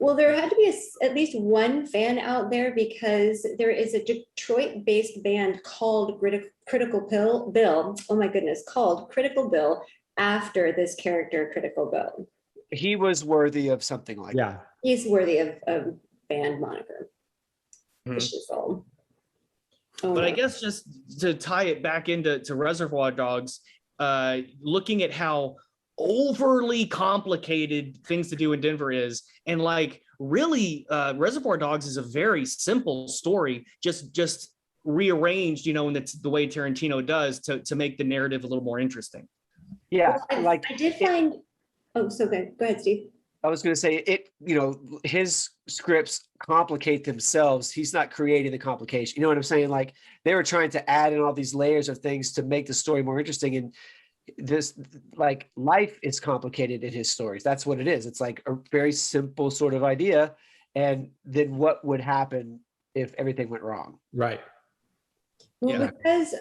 Well, there had to be at least one fan out there because there is a Detroit-based band called Bill. Oh my goodness, called Critical Bill after this character, Critical Bill. He was worthy of something like that. He's worthy of a band moniker. Vicious soul. But I guess just to tie it back into Reservoir Dogs, looking at how overly complicated Things to Do in Denver is, and like really Reservoir Dogs is a very simple story, just rearranged, you know, in the way Tarantino does to make the narrative a little more interesting. Yeah, well, I did find so good. Go ahead, Steve. I was going to say it, you know, his scripts complicate themselves. He's not creating the complication. You know what I'm saying? Like they were trying to add in all these layers of things to make the story more interesting. And this, like, life is complicated in his stories. That's what it is. It's like a very simple sort of idea. And then what would happen if everything went wrong? Right. Well, because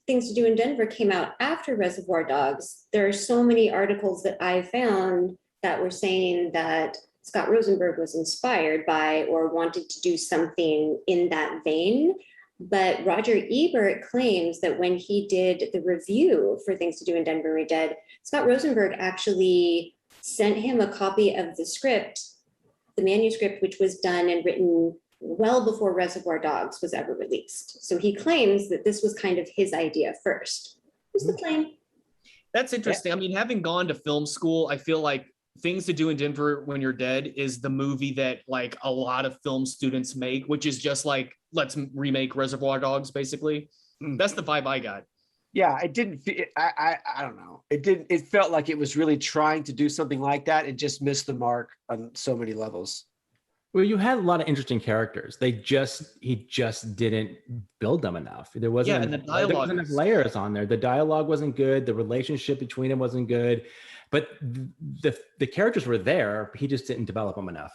Things to Do in Denver came out after Reservoir Dogs, there are so many articles that I found that were saying that Scott Rosenberg was inspired by or wanted to do something in that vein. But Roger Ebert claims that when he did the review for Things to Do in Denver Are Dead, Scott Rosenberg actually sent him a copy of the script, the manuscript, which was done and written well before Reservoir Dogs was ever released. So he claims that this was kind of his idea first. Who's the claim? That's interesting. Yeah. I mean, having gone to film school, I feel like Things to Do in Denver When You're Dead is the movie that like a lot of film students make, which is just like, let's remake Reservoir Dogs, basically. That's the vibe I got. Yeah, it didn't, I don't know. It felt like it was really trying to do something like that and just missed the mark on so many levels. Well, you had a lot of interesting characters. He just didn't build them enough. There wasn't enough layers on there. The dialogue wasn't good. The relationship between them wasn't good. But the characters were there. He just didn't develop them enough.